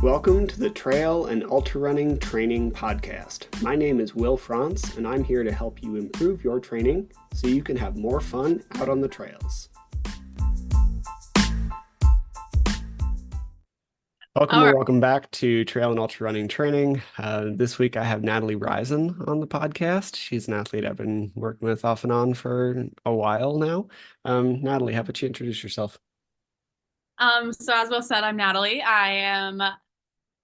Welcome to the Trail and Ultra Running Training Podcast. My name is Will France, and I'm here to help you improve your training so you can have more fun out on the trails. Welcome back to Trail and Ultra Running Training. This week I have Natalie Rizen on the podcast. She's an athlete I've been working with off and on for a while now. Natalie, how about you introduce yourself? So as Will said, I'm Natalie. I am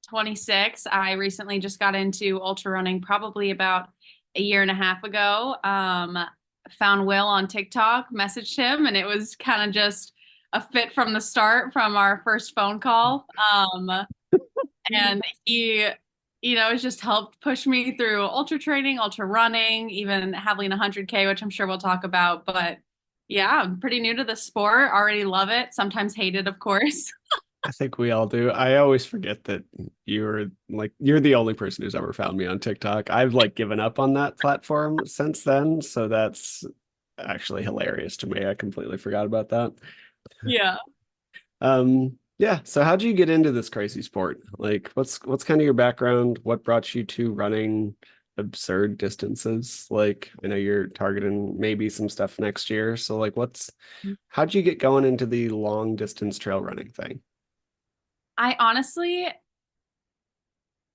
26. I recently just got into ultra running probably about a year and a half ago. Found Will on TikTok, messaged him, and it was kind of just a fit from the start from our first phone call. And he, has just helped push me through ultra training, ultra running, even Javalina 100K, which I'm sure we'll talk about. But yeah, I'm pretty new to the sport. Already love it. Sometimes hate it, of course. I think we all do. I always forget that you're the only person who's ever found me on TikTok. I've given up on that platform since then, so that's actually hilarious to me. I completely forgot about that. Yeah. Yeah. So how'd you get into this crazy sport? What's kind of your background? What brought you to running absurd distances? I know you're targeting maybe some stuff next year. So how'd you get going into the long distance trail running thing?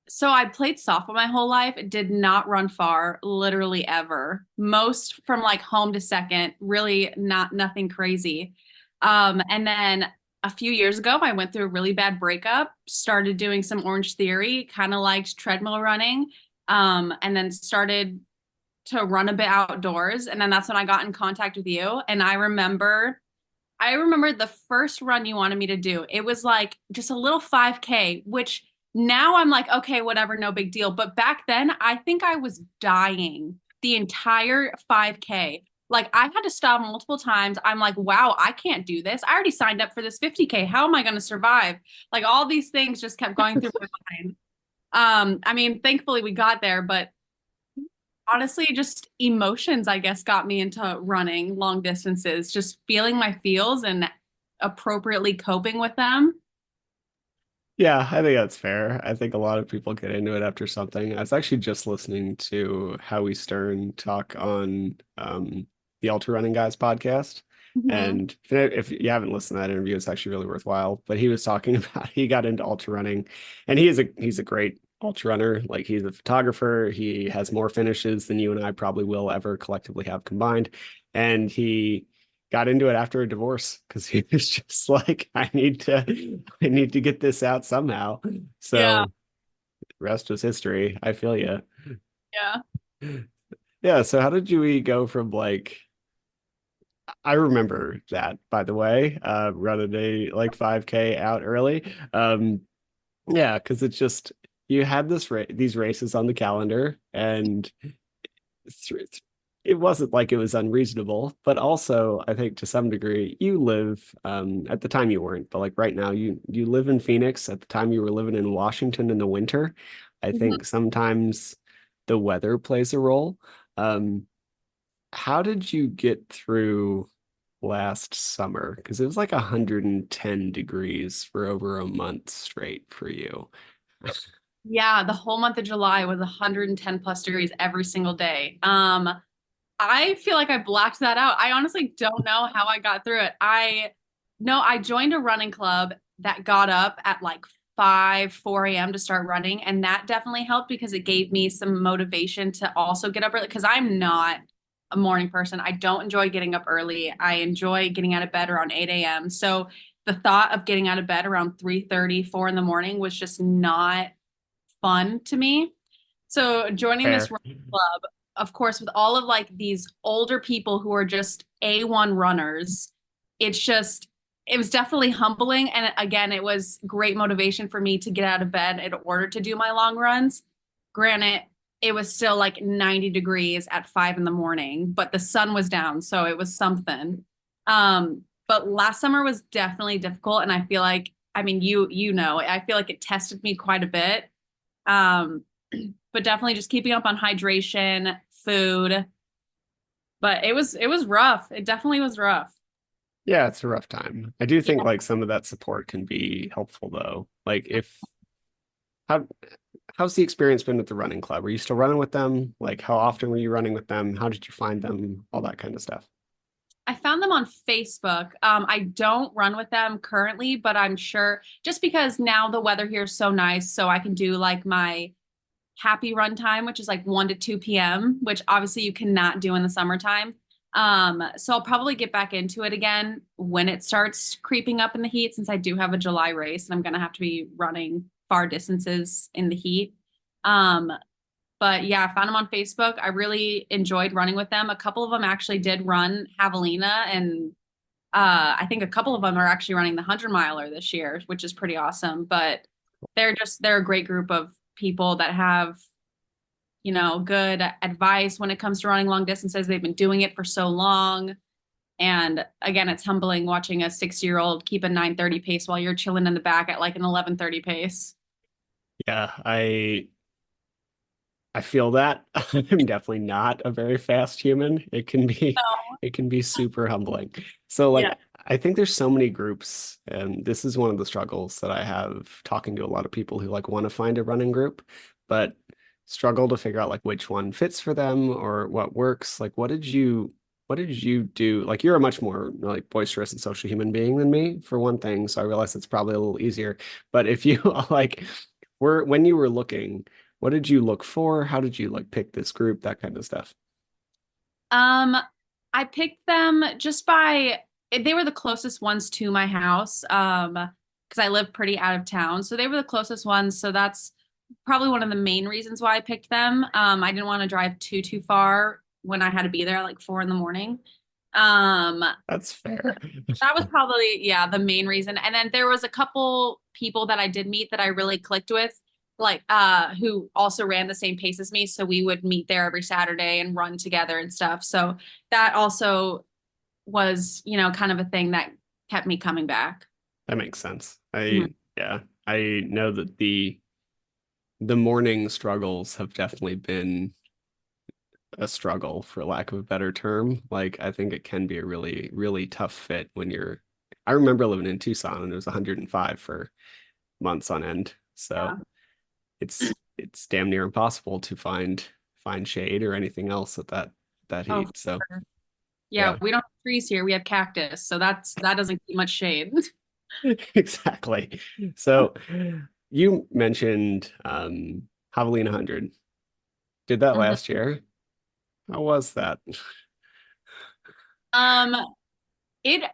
So I played softball my whole life, did not run far, literally ever. Most from home to second, really nothing crazy. And then a few years ago, I went through a really bad breakup, started doing some Orange Theory, kind of liked treadmill running, and then started to run a bit outdoors. And then that's when I got in contact with you. And I remember the first run you wanted me to do. It was just a little 5K, which now I'm like, okay, whatever, no big deal. But back then, I think I was dying the entire 5K. I had to stop multiple times. I'm like, wow, I can't do this. I already signed up for this 50K. How am I going to survive? All these things just kept going through my mind. Thankfully we got there, but honestly, just emotions, I guess, got me into running long distances, just feeling my feels and appropriately coping with them. Yeah, I think that's fair. I think a lot of people get into it after something. I was actually just listening to Howie Stern talk on the Ultra Running Guys podcast. Mhm. And if you haven't listened to that interview, it's actually really worthwhile. But he was talking about he got into ultra running, and he's a great ultra runner. He's a photographer. He has more finishes than you and I probably will ever collectively have combined. And he got into it after a divorce because he was just like, I need to get this out somehow. Yeah, So rest was history. I feel you. yeah. Yeah. So how did you go from I remember that, by the way, running a 5K out early. Yeah, because it's just you had these races on the calendar, and it wasn't like it was unreasonable, but also I think to some degree you live at the time you weren't, but right now you live in Phoenix. At the time you were living in Washington in the winter. I Mhm. think sometimes the weather plays a role. How did you get through last summer? Because it was 110 degrees for over a month straight for you. Yeah, the whole month of July was 110 plus degrees every single day. I feel like I blacked that out. I honestly don't know how I got through it. I know I joined a running club that got up at 4 a.m. to start running. And that definitely helped because it gave me some motivation to also get up early because I'm not a morning person. I don't enjoy getting up early. I enjoy getting out of bed around 8 a.m. So the thought of getting out of bed around 3:30, 4 in the morning was just not fun to me. So joining this Fair. running club, of course, with all of these older people who are just A1 runners, it was definitely humbling. And again, it was great motivation for me to get out of bed in order to do my long runs. Granted, it was still 90 degrees at 5 in the morning, but the sun was down. So it was something. But last summer was definitely difficult. And I feel I feel like it tested me quite a bit. Um, but definitely just keeping up on hydration, food. But it was rough. It definitely was rough. Yeah, it's a rough time. I do think Yeah. some of that support can be helpful though. If How how's the experience been with the running club? Are you still running with them? Like, how often were you running with them? How did you find them? All that kind of stuff. I found them on Facebook. I don't run with them currently, but I'm sure just because now the weather here is so nice, so I can do like my happy run time, which is like 1 to 2 p.m., which obviously you cannot do in the summertime. So I'll probably get back into it again when it starts creeping up in the heat, since I do have a July race and I'm gonna have to be running far distances in the heat. Um, but yeah, I found them on Facebook. I really enjoyed running with them. A couple of them actually did run Javelina, and I think a couple of them are actually running the 100 miler this year, which is pretty awesome. But they're a great group of people that have, good advice when it comes to running long distances. They've been doing it for so long. And again, it's humbling watching a 60-year-old keep a 9:30 pace while you're chilling in the back at like an 11:30 pace. Yeah, I feel that. I'm definitely not a very fast human. It can be super humbling. So like Yeah. I think there's so many groups, and this is one of the struggles that I have talking to a lot of people who like want to find a running group, but struggle to figure out like which one fits for them or what works. Like what did you do? Like you're a much more like boisterous and social human being than me, for one thing. So I realize it's probably a little easier. But if you like were when you were looking, what did you look for? How did you like pick this group? That kind of stuff. Um, I picked them just by they were the closest ones to my house. Because I live pretty out of town. So they were the closest ones. So that's probably one of the main reasons why I picked them. I didn't want to drive too far when I had to be there at like 4 in the morning. Um, That's fair. that was probably, yeah, the main reason. And then there was a couple people that I did meet that I really clicked with, like who also ran the same pace as me. So we would meet there every Saturday and run together and stuff. So that also was, kind of a thing that kept me coming back. That makes sense. Mhm. Yeah, I know that the morning struggles have definitely been a struggle, for lack of a better term. Like I think it can be a really, really tough fit when you're I remember living in Tucson and it was 105 for months on end. So Yeah. it's damn near impossible to find shade or anything else at that Oh, for heat. So sure. Yeah, yeah, we don't have trees here. We have cactus. So that doesn't keep much shade. exactly. So you mentioned Javelina 100. Did that Mhm. last year? How was that? Um, it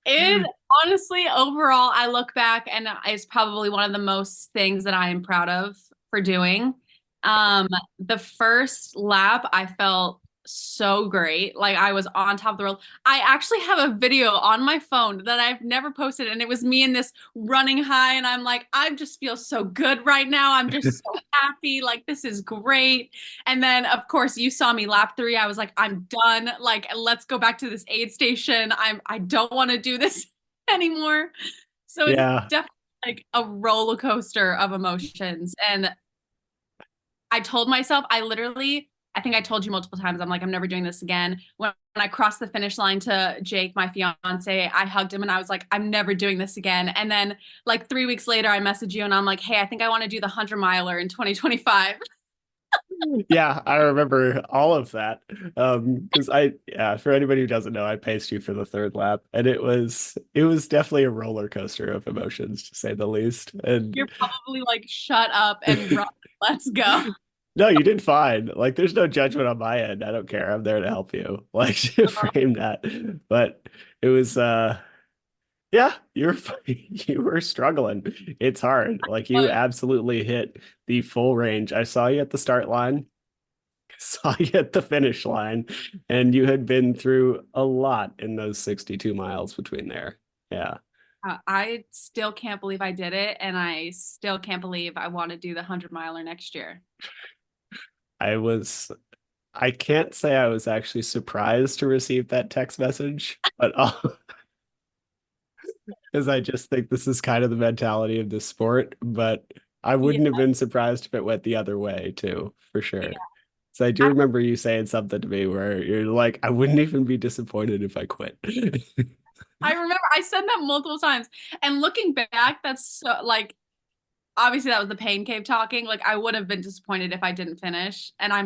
It honestly, overall, I look back and it's probably one of the most things that I am proud of for doing. Um, the first lap, I felt so great. Like I was on top of the world. I actually have a video on my phone that I've never posted, and it was me in this running high, and I'm like, I just feel so good right now. I'm just so happy. Like this is great. And then, of course, you saw me lap 3. I was like, I'm done. Like, let's go back to this aid station. I don't want to do this anymore. So it's Yeah. definitely like a roller coaster of emotions. And I told myself, I think I told you multiple times, I'm like, I'm never doing this again. When I crossed the finish line to Jake, my fiance, I hugged him and I was like, I'm never doing this again. And then, like, 3 weeks later, I messaged you and I'm like, hey, I think I want to do the 100 miler in 2025. Yeah, I remember all of that. Because yeah, for anybody who doesn't know, I paced you for the third lap, and it was definitely a roller coaster of emotions, to say the least. And You're probably like, shut up and run. Let's go. no, you did fine. Like, there's no judgment on my end. I don't care. I'm there to help you. Like, to frame that. But it was yeah, you were struggling. It's hard. Like you absolutely hit the full range. I saw you at the start line, saw you at the finish line, and you had been through a lot in those 62 miles between there. Yeah. I still can't believe I did it, and I still can't believe I want to do the 100 miler next year. I was I can't say I was actually surprised to receive that text message, but because I just think this is kind of the mentality of this sport, but I Yeah, wouldn't have been surprised if it went the other way too, for yeah. sure. So I do I, remember you saying something to me where you're like, I wouldn't even be disappointed if I quit. I remember I said that multiple times. And looking back, that's so like obviously that was the pain cave talking. Like I would have been disappointed if I didn't finish. And I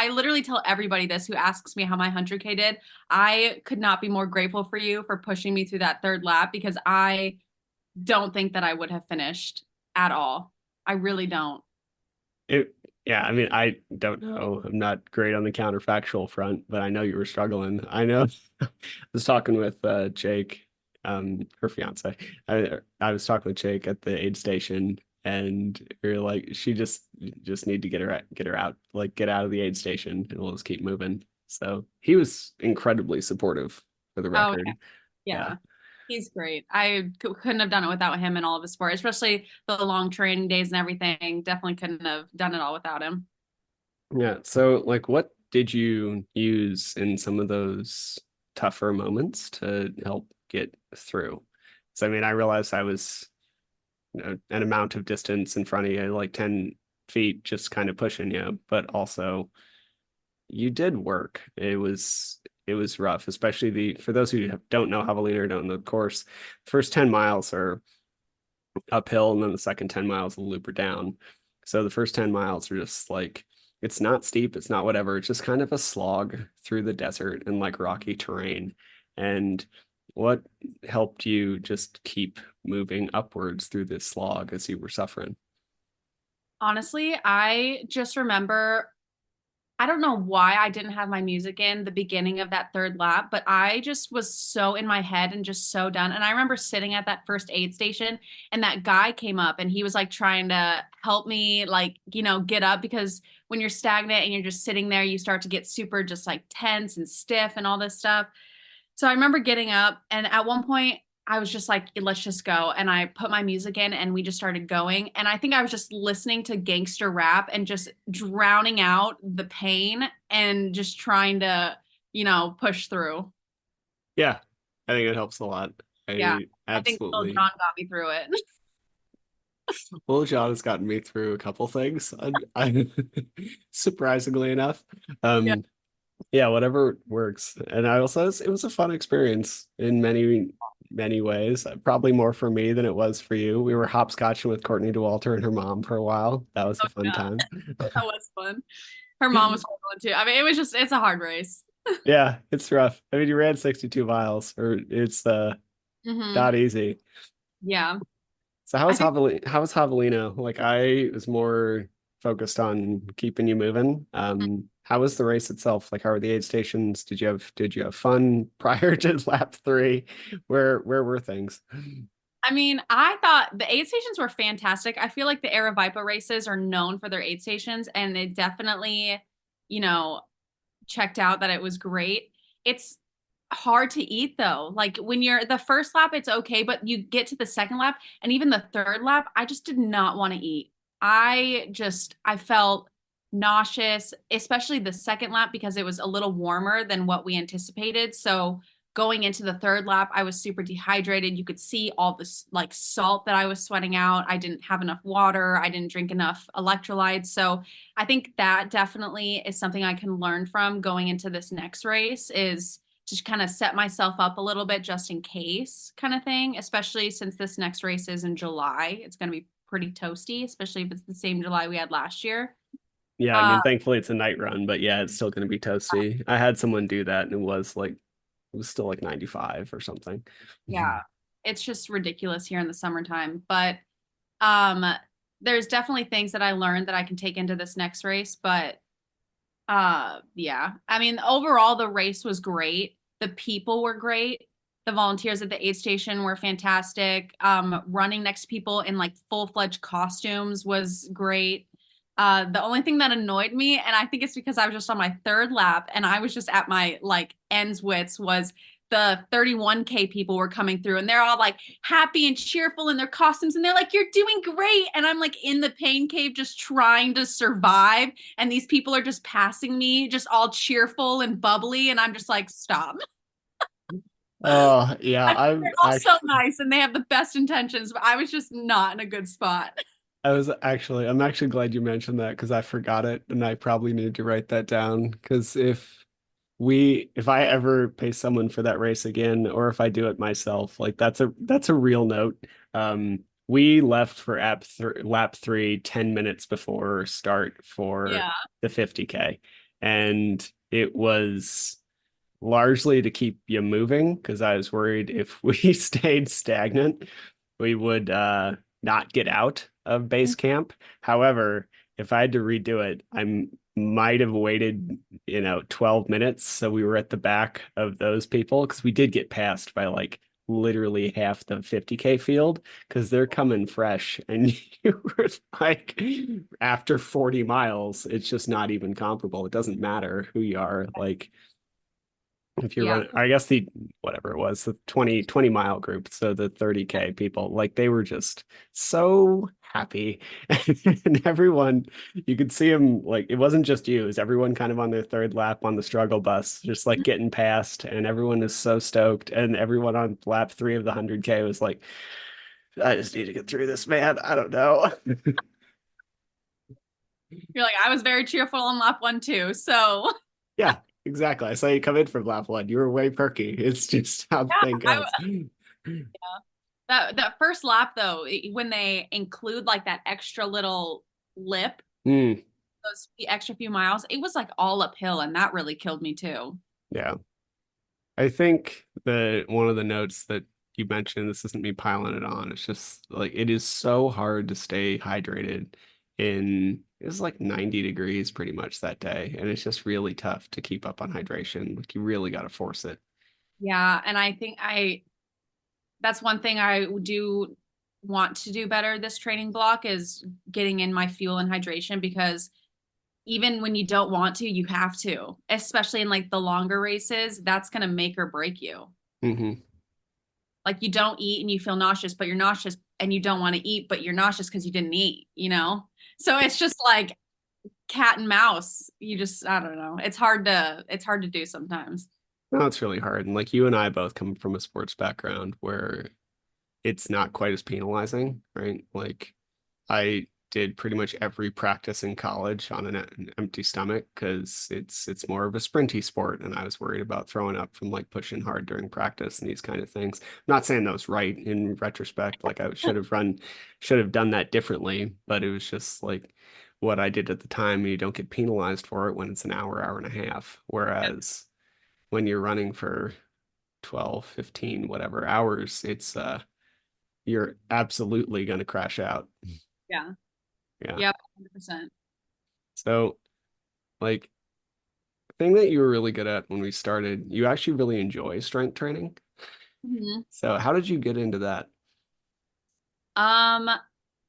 literally tell everybody this who asks me how my 100K did. I could not be more grateful for you for pushing me through that third lap because I don't think that I would have finished at all. I really don't. It, yeah, I mean, I don't know. I'm not great on the counterfactual front, but I know you were struggling. I know. I was talking with Jake, her fiance. I was talking with Jake at the aid station, and we are like, she just need to get her out, like get out of the aid station, and we'll just keep moving. So he was incredibly supportive for the Oh, record. Yeah. yeah. He's great. Couldn't have done it without him in all of his sport, especially the long training days and everything. Definitely couldn't have done it all without him. Yeah. So, like, what did you use in some of those tougher moments to help get through? So, I mean, I realized I was, an amount of distance in front of you, like 10 feet, just kind of pushing you, but also you did work. It was rough, especially for those who don't know Javelina or don't know the course, first 10 miles are uphill, and then the second 10 miles will loop her down. So the first 10 miles are just like, it's not steep, it's not whatever, it's just kind of a slog through the desert and like rocky terrain. And what helped you just keep moving upwards through this slog as you were suffering? Honestly, I just remember I don't know why I didn't have my music in the beginning of that third lap, but I just was so in my head and just so done. And I remember sitting at that first aid station and that guy came up and he was like trying to help me, like, get up because when you're stagnant and you're just sitting there, you start to get super just like tense and stiff and all this stuff. So I remember getting up, and at one point, I was just like, let's just go. And I put my music in, and we just started going. And I think I was just listening to gangster rap and just drowning out the pain and just trying to, push through. Yeah, I think it helps a lot. Yeah. I I think Lil absolutely. Jon got me through it. Well, John has gotten me through a couple things. I surprisingly enough. Yeah. Um, yeah, whatever works. And I also, it was a fun experience in many ways. Probably more for me than it was for you. We were hopscotching with Courtney DeWalter and her mom for a while. That was Oh, a fun yeah. time. That was fun. Her mom was struggling too. I mean, it's a hard race. Yeah, it's rough. I mean, you ran 62 miles, or it's Hmm. not easy. Yeah. So I think How was Javelina? Like I was more focused on keeping you moving. How was the race itself? Like how were the aid stations? Did you have fun prior to lap three? Where were things? I mean, I thought the aid stations were fantastic. I feel like the Aravaipa races are known for their aid stations, and it definitely, you know, checked out that it was great. It's hard to eat though. Like when you're the first lap, it's okay, but you get to the second lap and even the third lap, I just did not want to eat. I felt nauseous, especially the second lap because it was a little warmer than what we anticipated. So going into the third lap, I was super dehydrated. You could see all this like salt that I was sweating out. I didn't have enough water. I didn't drink enough electrolytes. So I think that definitely is something I can learn from going into this next race is just kind of set myself up a little bit just in case kind of thing, especially since this next race is in July. It's going to be pretty toasty, especially if it's the same July we had last year. Yeah, I Uh, mean, thankfully it's a night run, but yeah, it's still going to be toasty. I had someone do that, and it was still like 95 or something. yeah, it's just ridiculous here in the summertime, but um there's definitely things that I learned that I can take into this next race, but yeah. I mean, overall the race was great. The people were great. The volunteers at the aid station were fantastic. Running next to people in like full-fledged costumes was great. The only thing that annoyed me, and I think it's because I was just on my third lap and I was just at my like ends wits, was the 31K people were coming through and they're all like happy and cheerful in their costumes and they're like, you're doing great. And I'm like in the pain cave just trying to survive. And these people are just passing me, just all cheerful and bubbly. And I'm just like, stop. Oh, yeah, I mean, they're all so nice and they have the best intentions, but I was just not in a good spot. I'm actually glad you mentioned that because I forgot it and I probably need to write that down because if we if I ever pay someone for that race again, or if I do it myself, like that's a real note. We left for lap three 10 minutes before start for Yeah. the 50K. And it was largely to keep you moving because I was worried if we stayed stagnant, we would not get out of base camp. However, if I had to redo it, I might have waited, 12 minutes. So we were at the back of those people because we did get passed by like literally half the 50K field because they're coming fresh. And you were like, after 40 miles, it's just not even comparable. It doesn't matter who you are. Like, if you're Yeah. running, I guess the whatever it was, the 20 mile group, so the 30K people, like they were just so happy. And everyone, you could see them, like it wasn't just you, it was everyone kind of on their third lap on the struggle bus, just like getting past, and everyone is so stoked. And everyone on lap three of the 100K was like, I just need to get through this, man. I don't know. You're like, I was very cheerful on lap one too. So Yeah, exactly. I saw you come in from lap one. You were way perky. It's just how the yeah, thing goes. that first lap though, when they include like that extra little lip, Mm, those extra few miles, it was like all uphill, and that really killed me too. yeah. I think that one of the notes that you mentioned, this isn't me piling it on, it's just like it is so hard to stay hydrated it's like 90 degrees pretty much that day. And it's just really tough to keep up on hydration. Like you really got to force it. Yeah, and I think I that's one thing I do want to do better this training block is getting in my fuel and hydration, because even when you don't want to, you have to, especially in like the longer races. That's going to make or break you. Hmm. Like you don't eat and you feel nauseous, but you're nauseous, and you don't want to eat, but you're nauseous because you didn't eat, you know? So it's just like cat and mouse. You just, I don't know. It's hard to do sometimes. No, it's really hard. And like you and I both come from a sports background where it's not quite as penalizing, right? Like I did pretty much every practice in college on an empty stomach because it's more of a sprinty sport, and I was worried about throwing up from like pushing hard during practice and these kind of things. I'm not saying that was right in retrospect, like I should have done that differently, but it was just like what I did at the time. You don't get penalized for it when it's an hour and a half, whereas when you're running for 12, 15, whatever hours, it's you're absolutely going to crash out. Yeah. Yeah. Yep. 100%. So, like, the thing that you were really good at when we started, you actually really enjoy strength training. Mhm. So, how did you get into that? Um,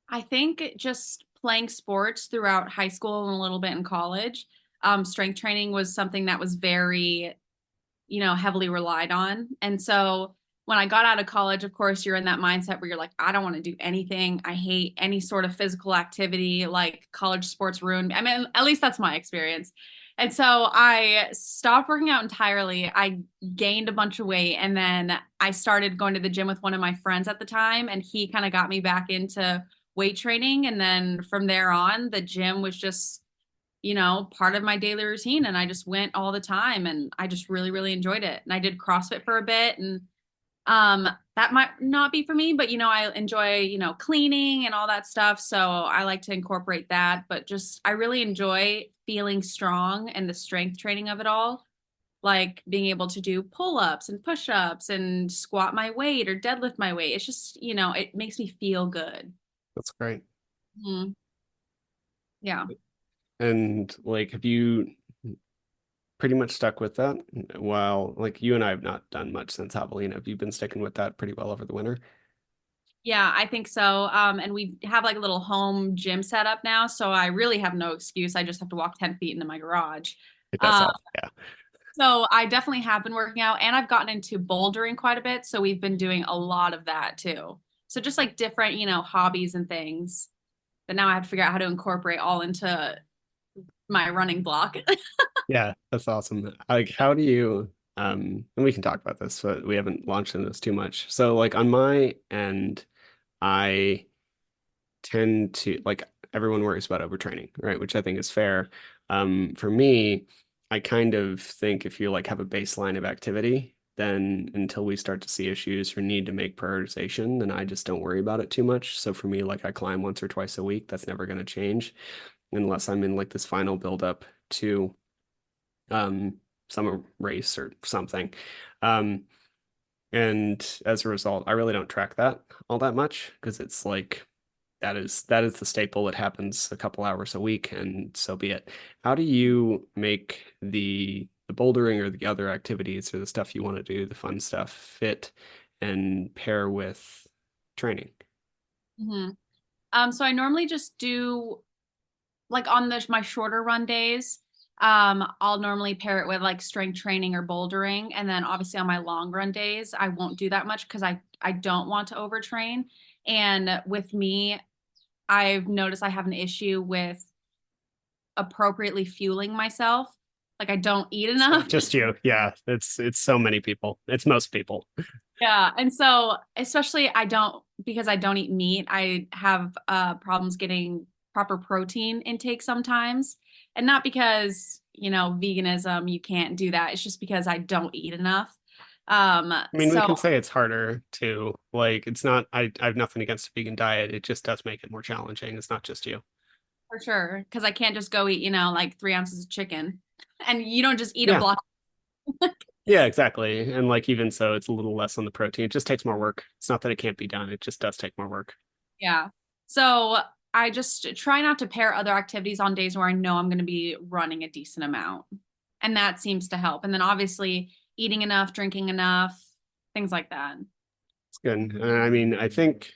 I think just playing sports throughout high school and a little bit in college, strength training was something that was very, heavily relied on. And so when I got out of college, of course, you're in that mindset where you're like, I don't want to do anything. I hate any sort of physical activity. Like college sports ruined me. I mean, at least that's my experience. And so I stopped working out entirely. I gained a bunch of weight, and then I started going to the gym with one of my friends at the time, and he kind of got me back into weight training. And then from there on, the gym was just part of my daily routine, and I just went all the time, and I just really, really enjoyed it. And I did CrossFit for a bit, and that might not be for me, but I enjoy, cleaning and all that stuff. So I like to incorporate that, but just I really enjoy feeling strong and the strength training of it all. Like being able to do pull-ups and push-ups and squat my weight or deadlift my weight. It's just, it makes me feel good. That's great. Mhm. Yeah. And like, have you pretty much stuck with that? While like you and I have not done much since Javelina. Have you been sticking with that pretty well over the winter? Yeah, I think so. And we have like a little home gym set up now, so I really have no excuse. I just have to walk 10 feet into my garage. It does Um, help. Yeah. so I definitely have been working out, and I've gotten into bouldering quite a bit. So we've been doing a lot of that too. So just like different, hobbies and things that now I have to figure out how to incorporate all into my running block. Yeah, that's awesome. Like, how do you, and we can talk about this, but we haven't launched into this too much. So, like, on my end, I tend to, like, everyone worries about overtraining, right? Which I think is fair. For me, I kind of think if you like have a baseline of activity, then until we start to see issues or need to make prioritization, then I just don't worry about it too much. So for me, like I climb once or twice a week. That's never going to change unless I'm in like this final build up to um summer race or something. Um and as a result, I really don't track that all that much because it's like that is the staple. It happens a couple hours a week, and so be it. How do you make the bouldering or the other activities or the stuff you want to do, the fun stuff, fit and pair with training? Hmm. So I normally just do like on my shorter run days, I'll normally pair it with like strength training or bouldering. And then obviously on my long run days, I won't do that much because I don't want to overtrain. And with me, I've noticed I have an issue with appropriately fueling myself. Like I don't eat It's not enough. just you. Yeah, it's so many people. It's most people. Yeah. And so, especially because I don't eat meat, I have problems getting proper protein intake sometimes. And not because, veganism, you can't do that. It's just because I don't eat enough. I mean, we So can say it's harder to like it's not I have nothing against a vegan diet. It just does make it more challenging. It's not just you. for sure, because I can't just go eat, like 3 ounces of chicken. And you don't just eat a Yeah. block. Yeah, exactly. And like even so, it's a little less on the protein. It just takes more work. It's not that it can't be done. It just does take more work. Yeah. So I just try not to pair other activities on days where I know I'm going to be running a decent amount. And that seems to help. And then obviously eating enough, drinking enough, things like that. It's good. And I mean, I think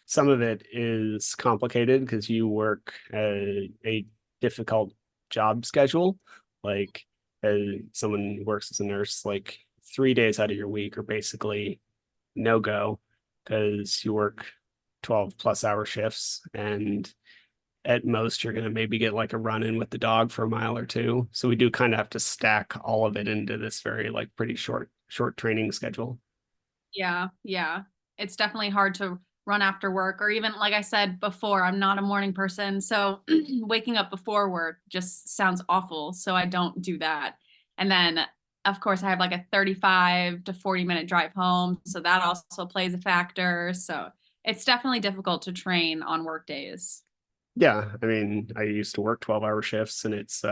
some of it is complicated because you work a difficult job schedule. Like someone who works as a nurse, like 3 days out of your week are basically no go because you work 12 plus hour shifts and at most you're going to maybe get like a run in with the dog for a mile or two. So we do kind of have to stack all of it into this very like pretty short training schedule. Yeah. Yeah. It's definitely hard to run after work, or even like I said before, I'm not a morning person. So waking up before work just sounds awful. So I don't do that. And then, of course, I have like a 35 to 40-minute drive home. So that also plays a factor. So it's definitely difficult to train on work days. Yeah, I mean, I used to work 12-hour shifts and it's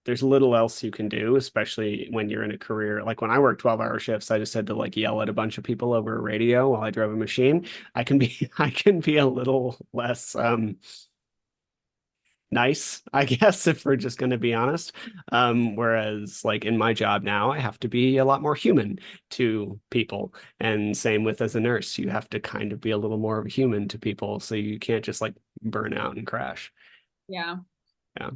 there's little else you can do, especially when you're in a career. Like when I worked 12-hour shifts, I just had to like yell at a bunch of people over a radio while I drove a machine. I can be I can be a little less nice, I guess, if we're just going to be honest. Whereas, like in my job now, I have to be a lot more human to people. And same with as a nurse, you have to kind of be a little more of a human to people. So you can't just like burn out and crash. Yeah. Yeah.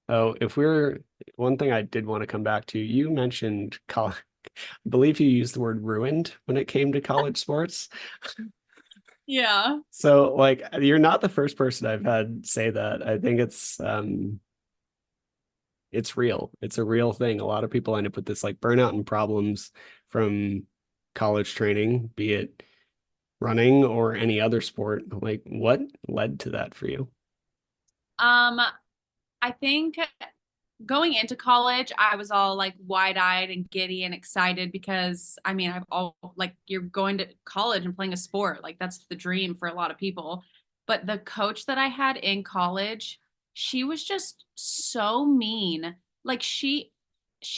Oh, if we're one thing I did want to come back to, you mentioned college. I believe you used the word ruined when it came to college sports. Yeah. So, like, you're not the first person I've had say that. I think it's real. It's a real thing. A lot of people end up with this like burnout and problems from college training, be it running or any other sport. Like, what led to that for you? Um, I think going into college, I was all like wide-eyed and giddy and excited because I mean, I've all like you're going to college and playing a sport. Like that's the dream for a lot of people. But the coach that I had in college, she was just so mean. Like she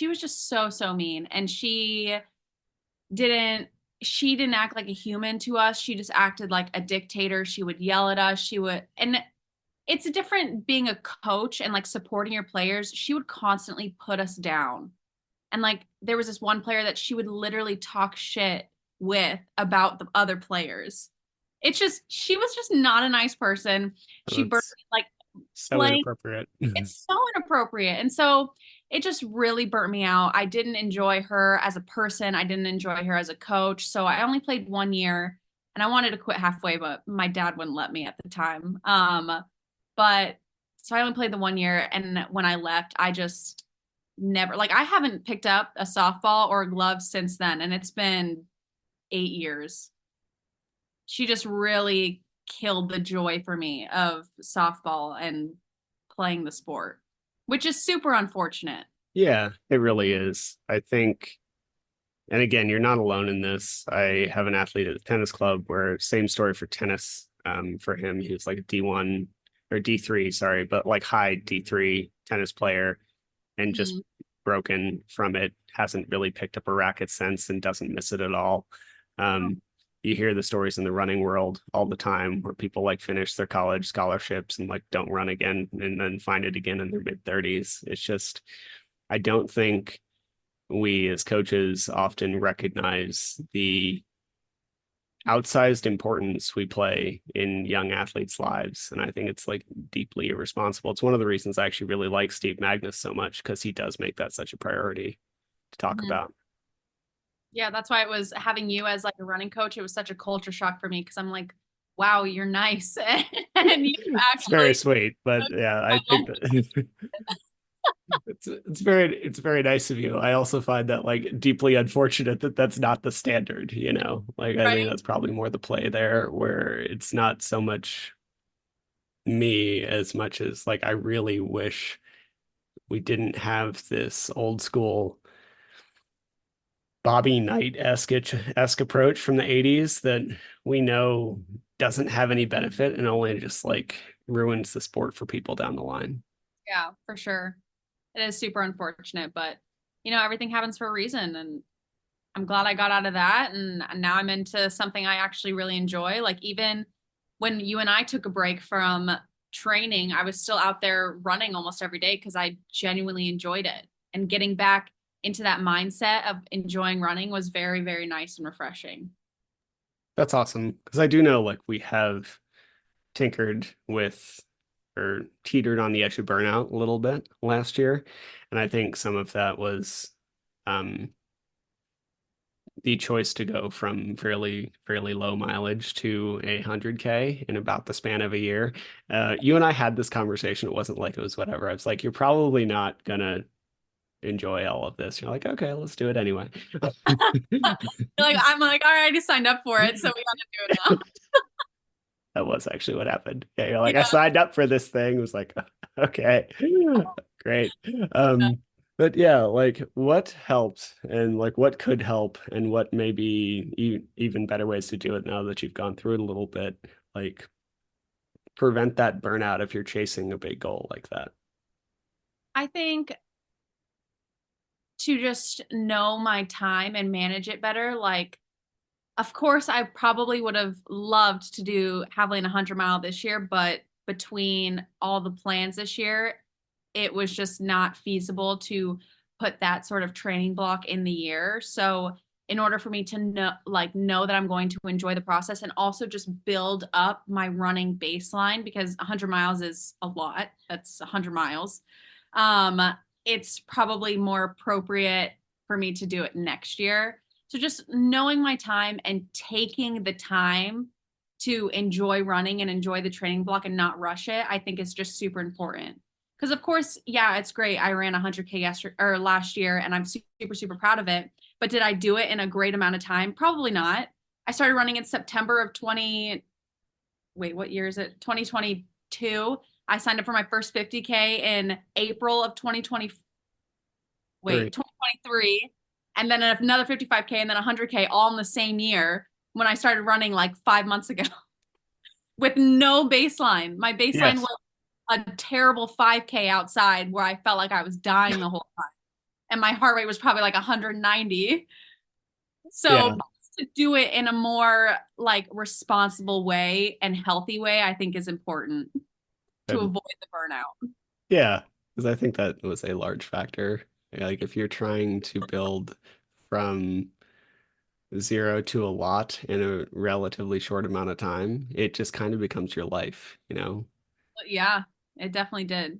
was just so mean, and didn't she didn't act like a human to us. She just acted like a dictator. She would yell at us. And it's a different being a coach and like supporting your players. She would constantly put us down. And like there was this one player that she would literally talk shit with about the other players. She was just not a nice person. She burned That's like so playing. inappropriate. It's so inappropriate. And so it just really burnt me out. I didn't enjoy her as a person. I didn't enjoy her as a coach. So I only played 1 year and I wanted to quit halfway, but my dad wouldn't let me at the time. But so I only played the 1 year. And when I left, I just never, like, I haven't picked up a softball or a glove since then. And it's been 8 years. She just really killed the joy for me of softball and playing the sport, which is super unfortunate. Yeah, it really is. I think, and again, you're not alone in this. I have an athlete at the tennis club where same story for tennis. For him, he was like a D1 or D3, sorry, but like high D3 tennis player and just Mhm. broken from it, hasn't really picked up a racket since and doesn't miss it at all. Um, you hear the stories in the running world all the time where people like finish their college scholarships and like don't run again and then find it again in their mid 30s. It's just, I don't think we as coaches often recognize the outsized importance we play in young athletes' lives. And I think it's like deeply irresponsible. It's one of the reasons I actually really like Steve Magnus so much because he does make that such a priority to talk Mhm. about. Yeah, that's why it was having you as like a running coach. It was such a culture shock for me because I'm like, wow, you're nice. And you It's very actually, sweet, but yeah, I think that it's very nice of you. I also find that like deeply unfortunate that that's not the standard, you know. Like I think right? that's probably more the play there where it's not so much me as much as like I really wish we didn't have this old school Bobby Knight-esque approach from the 80s that we know doesn't have any benefit and only just like ruins the sport for people down the line. Yeah, for sure. It is super unfortunate, but everything happens for a reason. And I'm glad I got out of that. And now I'm into something I actually really enjoy. Like, even when you and I took a break from training, I was still out there running almost every day because I genuinely enjoyed it. And getting back into that mindset of enjoying running was very, very nice and refreshing. That's awesome because I do know like we have tinkered with or teetered on the edge of burnout a little bit last year. And I think some of that was um, the choice to go from fairly low mileage to 100K in about the span of a year. You and I had this conversation. It wasn't like it was whatever. I was like, you're probably not gonna enjoy all of this. You're like, okay, let's do it anyway. I'm like, all right, I just signed up for it, so we got to do it now. That was actually what happened. Yeah, you're like, I Yeah. signed up for this thing. It was like, okay, great. Um, but yeah, like what helped and like what could help and what may be even better ways to do it now that you've gone through it a little bit, like prevent that burnout if you're chasing a big goal like that. I think to just know my time and manage it better, like, of course, I probably would have loved to do Javelina 100 mile this year, but between all the plans this year, it was just not feasible to put that sort of training block in the year. So, in order for me to know that I'm going to enjoy the process and also just build up my running baseline, because 100 miles is a lot. That's 100 miles. Um, it's probably more appropriate for me to do it next year. So just knowing my time and taking the time to enjoy running and enjoy the training block and not rush it, I think is just super important. Because of course, yeah, it's great. I ran 100K yesterday or last year, and I'm super super proud of it. But did I do it in a great amount of time? Probably not. I started running in September of 20. Wait, what year is it? 2022. I signed up for my first 50K in April of 2020. Three. 2023, and then another 55K and then 100K all in the same year when I started running like 5 months ago with no baseline. My baseline Yes. was a terrible 5K outside where I felt like I was dying the whole time. And my heart rate was probably like 190. So Yeah. to do it in a more like responsible way and healthy way, I think is important to Good. avoid the burnout. Yeah. Because I think that was a large factor. Like if you're trying to build from zero to a lot in a relatively short amount of time, it just kind of becomes your life, you know? But yeah, it definitely did.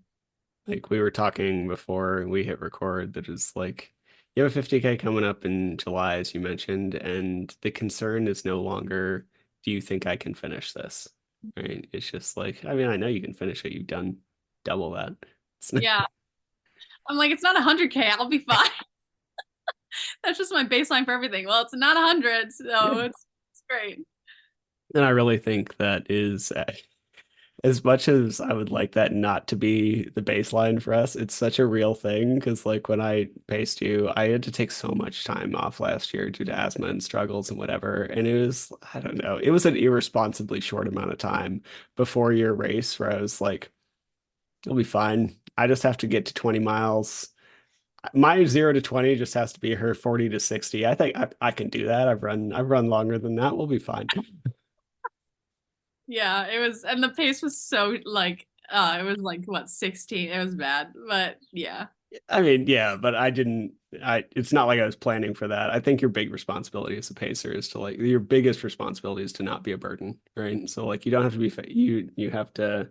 Like we were talking before we hit record that is like you have a 50K coming up in July, as you mentioned, and the concern is no longer, do you think I can finish this? Right? It's just like, I mean, I know you can finish it. You've done double that. It's not, Yeah. I'm like, it's not 100K. I'll be fine. That's just my baseline for everything. Well, it's not 100, so yeah. it's great. And I really think that is as much as I would like that not to be the baseline for us, it's such a real thing because like when I paced you, I had to take so much time off last year due to asthma and struggles and whatever. And it was, I don't know, it was an irresponsibly short amount of time before your race where I was like, it'll be fine. I just have to get to 20 miles. My 0 to 20 just has to be her 40 to 60. I think I can do that. I've run longer than that. We'll be fine. Yeah, it was, and the pace was so like, it was like what, 16. It was bad, but yeah. I mean, yeah, but I didn't. It's not like I was planning for that. I think your big responsibility as a pacer is to like your biggest responsibility is to not be a burden, right? So like you don't have to be you have to,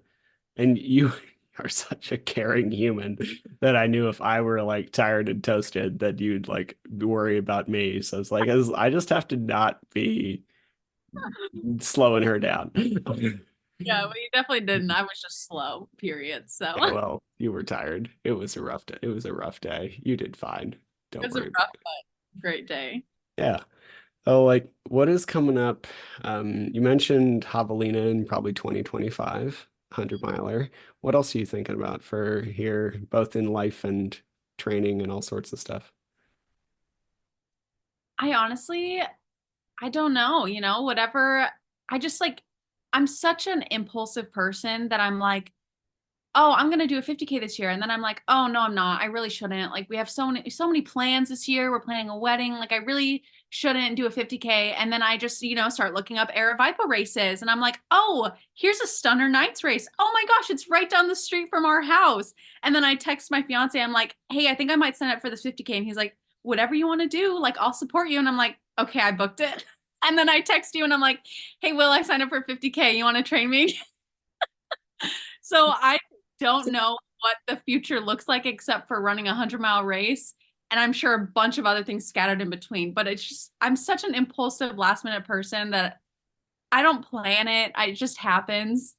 and you are such a caring human that I knew if I were like tired and toasted that you'd like worry about me. So it's like I just have to not be slowing her down. Yeah, well, you definitely didn't. I was just slow, period. So Yeah, well, you were tired. It was a rough day. It was a rough day. You did fine. it Don't was a worry rough about it. but great day. Yeah. Oh, like what is coming up? You mentioned Javelina in probably 2025, 100 miler. What else are you thinking about for here, both in life and training and all sorts of stuff? I honestly, I don't know, whatever. I just like, I'm such an impulsive person that I'm like, oh, I'm gonna do a 50K this year. And then I'm like, oh no, I'm not. I really shouldn't. Like we have so many plans this year. We're planning a wedding. Like I really shouldn't do a 50K. And then I just, start looking up Aravaipa races. And I'm like, oh, here's a Stunner Nights race. Oh my gosh, it's right down the street from our house. And then I text my fiance, I'm like, hey, I think I might sign up for this 50K. And he's like, whatever you want to do, like I'll support you. And I'm like, okay, I booked it. And then I text you and I'm like, hey, Will, I signed up for 50K. You want to train me? So I don't know what the future looks like except for running a 100-mile race. And I'm sure a bunch of other things scattered in between. But it's just, I'm such an impulsive last minute person that I don't plan it. It just happens.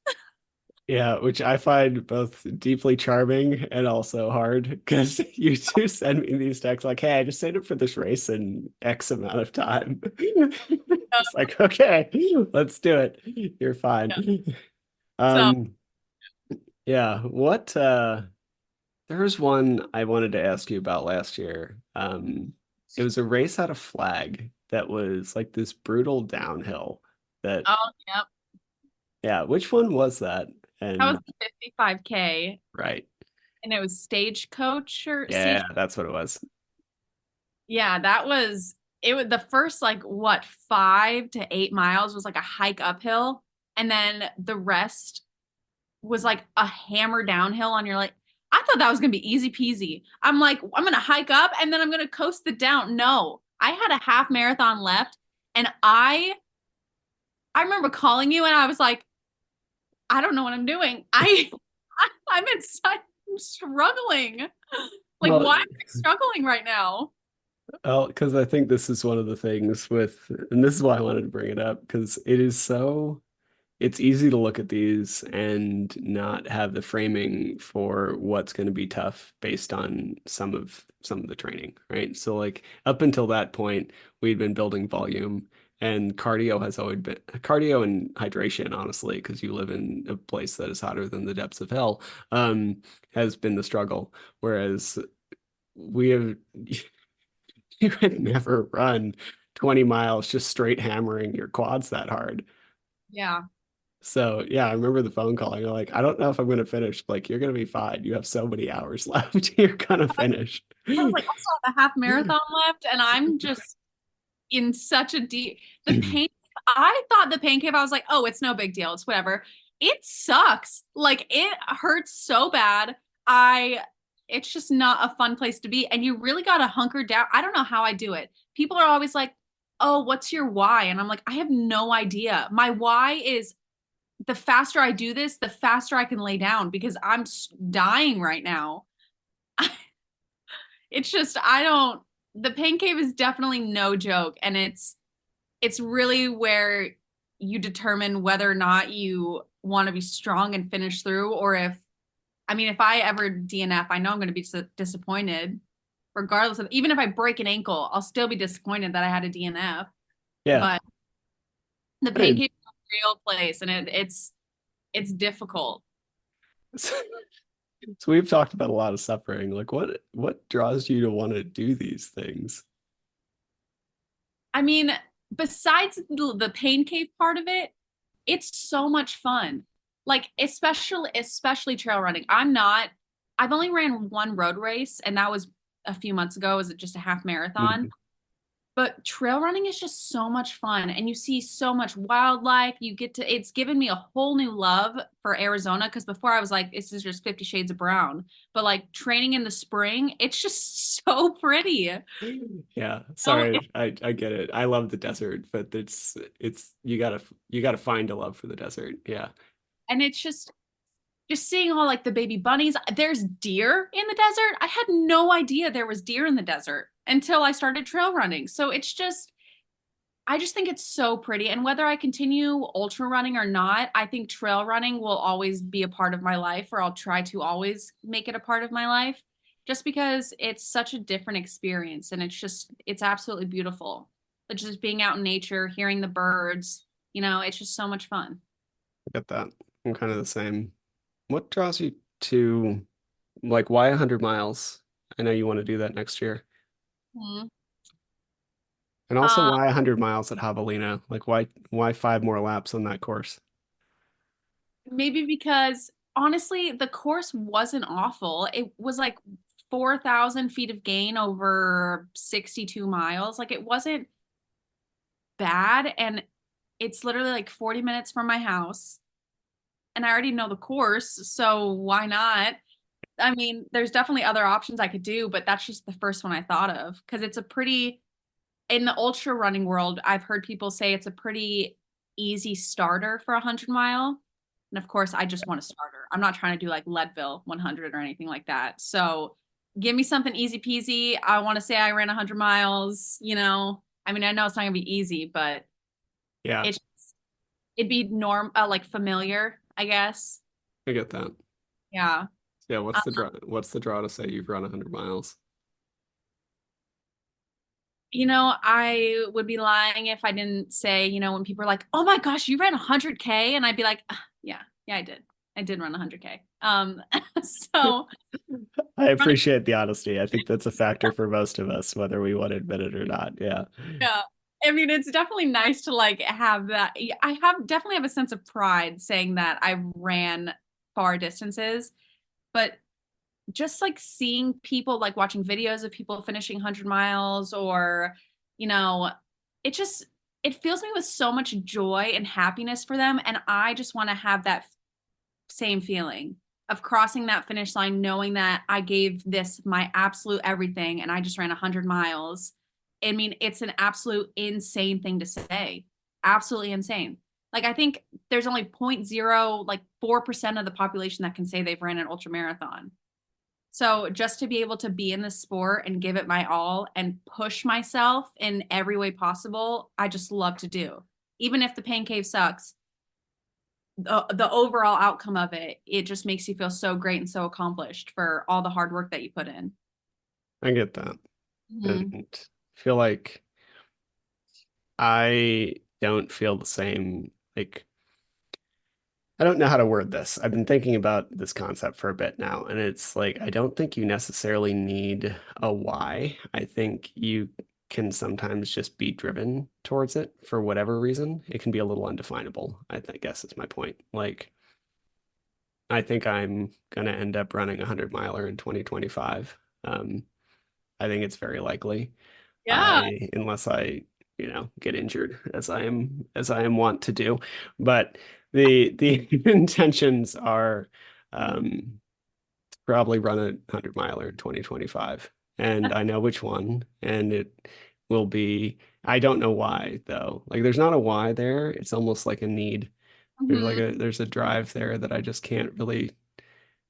Yeah, which I find both deeply charming and also hard because you do send me these texts like, hey, I just signed up for this race in X amount of time. It's like, okay, let's do it. You're fine. Yeah. So, Um, yeah, there was one I wanted to ask you about last year. It was a race out of Flag that was like this brutal downhill that, oh, yep. yeah, which one was that? That was And the 55K. right. And it was stagecoach or Yeah, stage. that's what it was. Yeah, that was it. Was the first like what 5 to 8 miles was like a hike uphill. And then the rest was like a hammer downhill on your like I thought that was gonna be easy peasy. I'm like, I'm gonna hike up and then I'm gonna coast the down. No, I had a half marathon left and I remember calling you and I was like, I don't know what I'm doing. I'm inside I'm struggling. Like, Well, why am I struggling right now? well, because I think this is one of the things with, and this is why I wanted to bring it up, because it's easy to look at these and not have the framing for what's going to be tough based on some of the training, right? So like up until that point, we'd been building volume and cardio has always been cardio and hydration, honestly, because you live in a place that is hotter than the depths of hell, has been the struggle. Whereas we have you had never run 20 miles just straight hammering your quads that hard. Yeah. So yeah, I remember the phone call. You're like, I don't know if I'm gonna finish. Like, you're gonna be fine. You have so many hours left. You're gonna finish. I was like, I still have a half marathon left, and I'm just in such a deep the pain. I thought the pain cave, I was like, oh, it's no big deal. It's whatever. It sucks. Like it hurts so bad. I it's just not a fun place to be. And you really gotta hunker down. I don't know how I do it. People are always like, oh, what's your why? And I'm like, I have no idea. My why is the faster I do this, the faster I can lay down because I'm dying right now. It's just I don't the pain cave is definitely no joke and it's really where you determine whether or not you want to be strong and finish through or if I ever DNF, I know I'm going to be disappointed regardless of even if I break an ankle, I'll still be disappointed that I had a DNF. Yeah. But the I pain mean, cave is a real place and it's It's difficult. So, so we've talked about a lot of suffering. Like what draws you to want to do these things? I mean, besides the pain cave part of it, it's so much fun. Like especially trail running. I've only ran one road race and that was a few months ago. It was just a half marathon. Mhm. But trail running is just so much fun and you see so much wildlife. It's given me a whole new love for Arizona because before I was like, this is just 50 shades of brown. But like training in the spring, it's just so pretty. Yeah, Oh, sorry, I get it. I love the desert, but it's you gotta find a love for the desert. Yeah. and it's just seeing all like the baby bunnies. There's deer in the desert. I had no idea there was deer in the desert until I started trail running. So I just think it's so pretty. And whether I continue ultra running or not, I think trail running will always be a part of my life, or I'll try to always make it a part of my life, just because it's such a different experience. And it's absolutely beautiful. But just being out in nature, hearing the birds, it's just so much fun. I get that. I'm kind of the same. What draws you to like why 100 miles? I know you want to do that next year. Mhm. And also Uh, why 100 miles at Javelina? Like why five more laps on that course? Maybe because honestly, the course wasn't awful. It was like 4,000 feet of gain over 62 miles. Like it wasn't bad. And it's literally like 40 minutes from my house. And I already know the course. So why not? I mean, there's definitely other options I could do, but that's just the first one I thought of because in the ultra running world, I've heard people say it's a pretty easy starter for a 100 mile. And of course, I just want a starter. I'm not trying to do like Leadville 100 or anything like that. So give me something easy peasy. I want to say I ran 100 miles. I mean, I know it's not going to be easy, but Yeah, it's it'd be like familiar, I guess. I get that. Yeah. Yeah, Uh, what's the draw to say you've run 100 miles? I would be lying if I didn't say, when people are like, "Oh my gosh, you ran 100K," and I'd be like, "Ah, yeah, yeah, I did. I did run 100K." So I running, appreciate the honesty. I think that's a factor for most of us, whether we want to admit it or not. Yeah. yeah. I mean, it's definitely nice to like have that. Yeah, I definitely have a sense of pride saying that I ran far distances, but just like seeing people like watching videos of people finishing 100 miles or you know it just it fills me with so much joy and happiness for them and I just want to have that same feeling of crossing that finish line knowing that I gave this my absolute everything and I just ran 100 miles. I mean, it's an absolute insane thing to say. Absolutely insane. Like I think there's only point zero like 4% of the population that can say they've ran an ultra marathon. So just to be able to be in the sport and give it my all and push myself in every way possible, I just love to do. Even if the pain cave sucks, the overall outcome of it, it just makes you feel so great and so accomplished for all the hard work that you put in. I get that. Mhm. And feel like I don't feel the same. Like, I don't know how to word this. I've been thinking about this concept for a bit now, and it's like, I don't think you necessarily need a why. I think you can sometimes just be driven towards it for whatever reason. It can be a little undefinable, guess is my point. Like, I think I'm gonna end up running a 100 miler in 2025. I think it's very likely. Yeah. Unless I, get injured as I am wont to do. But the intentions are probably run a 100 miler in 2025. And I know which one, and it will be, I don't know why though. Like there's not a why there. It's almost like a need. Mhm. There's a drive there that I just can't really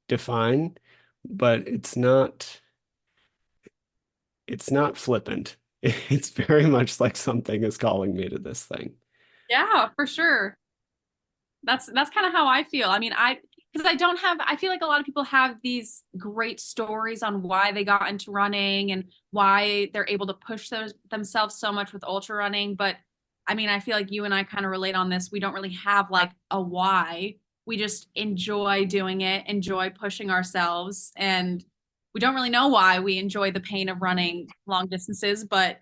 define, but it's not flippant. It's very much like something is calling me to this thing. Yeah, for sure. That's kind of how I feel. I mean, because I feel like a lot of people have these great stories on why they got into running and why they're able to push themselves so much with ultra running. But I mean, I feel like you and I kind of relate on this. We don't really have like a why. we just enjoy doing it, enjoy pushing ourselves. And we don't really know why we enjoy the pain of running long distances, but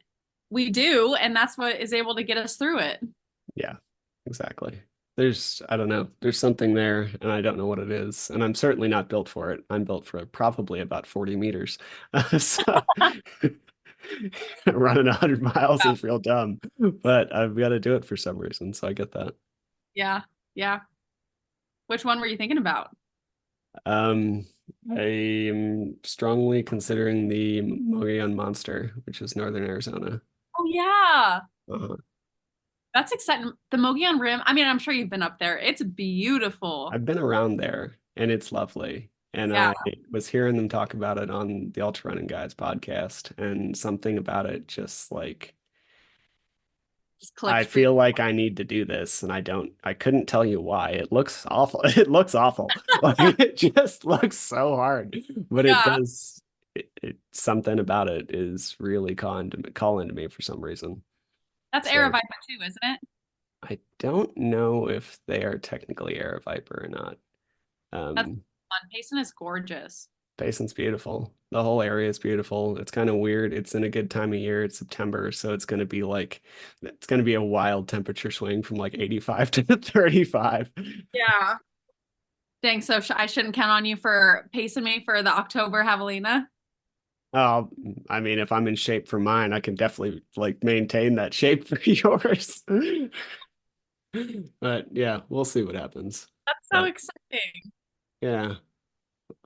we do. And that's what is able to get us through it. Yeah, exactly. I don't know, there's something there and I don't know what it is. And I'm certainly not built for it. I'm built for probably about 40 meters. So running 100 miles is real dumb, but I've got to do it for some reason. So I get that. Yeah. Yeah. Which one were you thinking about? Um, I am strongly considering the Mogollon Monster, which is Northern Arizona. Oh, yeah. Uh, That's exciting. The Mogollon Rim. I mean, I'm sure you've been up there. It's beautiful. I've been around there and it's lovely. And Yeah. I was hearing them talk about it on the Ultra Running Guys podcast, and something about it just like Just I clicked for you. feel like I need to do this, and I couldn't tell you why. It looks awful. It looks awful. Like it just looks so hard, but it Yeah. does. Something about it is really calling to me for some reason. That's So Aravaipa too, isn't it? I don't know if they are technically Aravaipa or not. That's Um, fun. Payson is gorgeous. Basin's beautiful. The whole area is beautiful. It's kind of weird. It's in a good time of year. It's September, so it's going to be a wild temperature swing from like 85 to 35. Yeah. Dang, so I shouldn't count on you for pacing me for the October Javelina. Oh, I mean, if I'm in shape for mine, I can definitely like maintain that shape for yours. But yeah, we'll see what happens. That's so But exciting. yeah,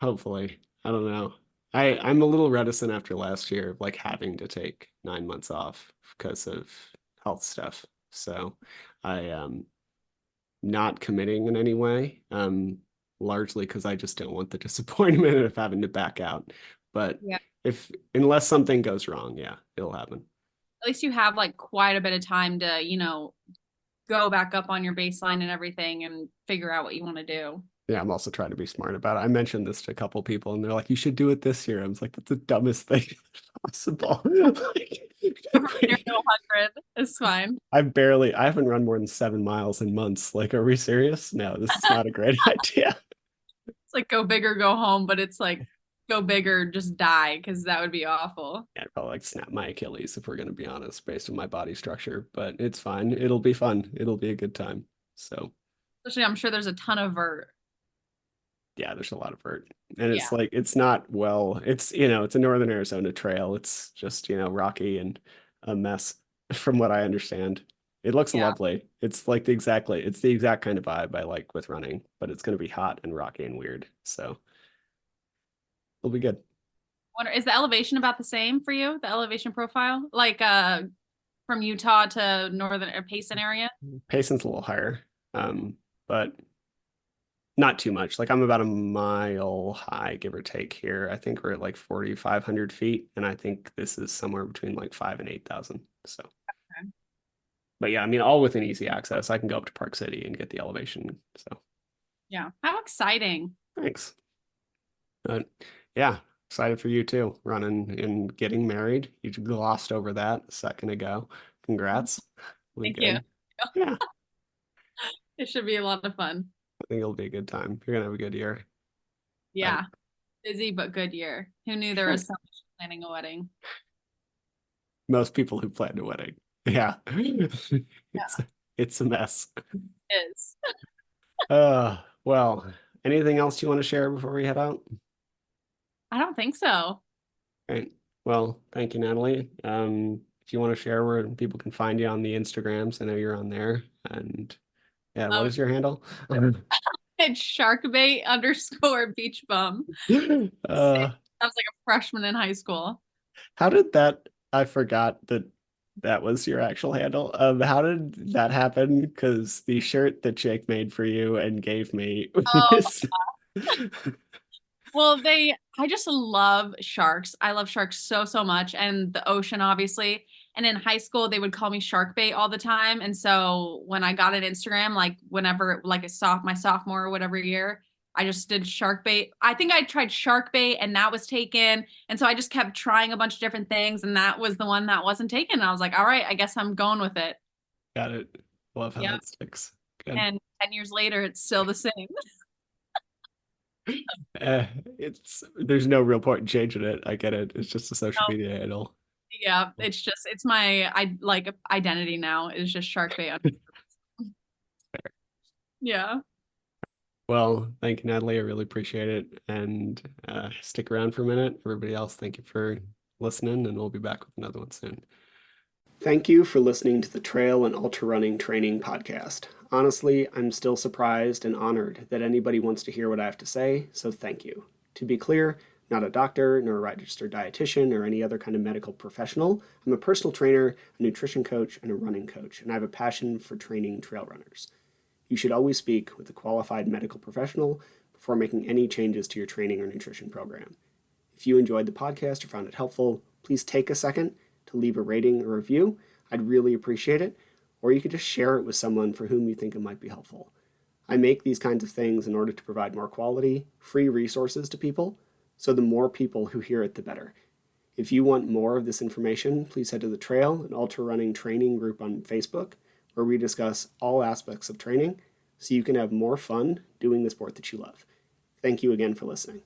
hopefully. I don't know. I'm a little reticent after last year of like having to take 9 months off because of health stuff. So I not committing in any way. Largely because I just don't want the disappointment of having to back out. But Yeah. if unless something goes wrong, yeah, it'll happen. At least you have like quite a bit of time to, go back up on your baseline and everything and figure out what you want to do. Yeah, I'm also trying to be smart about it. I mentioned this to a couple people and they're like, you should do it this year. I was like, that's the dumbest thing possible. From 0 Like, to 100 is fine. I haven't run more than 7 miles in months. Like, are we serious? No, this is not a great idea. It's like go big or go home, but it's like go big or just die because that would be awful. Yeah, I'd probably like snap my Achilles if we're going to be honest, based on my body structure, but it's fine. It'll be fun. It'll be a good time. So, Especially, I'm sure there's a ton of vert. yeah, there's a lot of vert. And Yeah. it's like, it's not well, it's a Northern Arizona trail. It's just, rocky and a mess from what I understand. It looks Yeah. lovely. It's the exact kind of vibe I like with running, but it's going to be hot and rocky and weird. So it'll be good. Is the elevation about the same for you? The elevation profile, like from Utah to northern or Payson area? Payson's a little higher, but not too much. Like I'm about a mile high, give or take here. I think we're at like 4,500 feet, and I think this is somewhere between like 5 and 8,000. So, Okay. but yeah, I mean, all within easy access. I can go up to Park City and get the elevation. So, Yeah. How exciting. thanks. But yeah, excited for you too. Running and getting married. You glossed over that a second ago. Congrats. We Thank you. good. Yeah, It should be a lot of fun. I think it'll be a good time. You're gonna have a good year. But Yeah. Busy but good year. Who knew there was so much planning a wedding? most people who plan a wedding. Yeah. It's Yeah, it's a mess. it is. Well, anything else you want to share before we head out? I don't think so. Right. Well, thank you, Natalie. If you want to share where people can find you on the Instagrams, I know you're on there. And yeah, what Oh, is your handle? it's sharkbait underscore beach bum. Uh, I was like a freshman in high school. how did that? I forgot that that was your actual handle. How did that happen? Because the shirt that Jake made for you and gave me Oh, is well, I just love sharks. I love sharks so, so much and the ocean, obviously. And in high school, they would call me shark bait all the time. And so when I got an Instagram, like whenever, like my sophomore or whatever year, I just did shark bait. I think I tried shark bait and that was taken. And so I just kept trying a bunch of different things. And that was the one that wasn't taken. And I was like, all right, I guess I'm going with it. got it. Love how Yeah. that sticks. Good. And 10 years later, it's still the same. It's there's no real point in changing it. I get it. It's just a social So, media handle. yeah, it's my I like identity now is just Shark Bay. Yeah. Well, thank you, Natalie. I really appreciate it. And stick around for a minute. Everybody else, thank you for listening, and we'll be back with another one soon. Thank you for listening to the Trail and Ultra Running Training Podcast. Honestly, I'm still surprised and honored that anybody wants to hear what I have to say, so thank you. To be clear, not a doctor, nor a registered dietitian, or any other kind of medical professional. I'm a personal trainer, a nutrition coach, and a running coach, and I have a passion for training trail runners. You should always speak with a qualified medical professional before making any changes to your training or nutrition program. If you enjoyed the podcast or found it helpful, please take a second to leave a rating or review. I'd really appreciate it. Or you could just share it with someone for whom you think it might be helpful. I make these kinds of things in order to provide more quality, free resources to people, so the more people who hear it, the better. If you want more of this information, please head to the Trail and Ultra Running Training group on Facebook, where we discuss all aspects of training so you can have more fun doing the sport that you love. Thank you again for listening.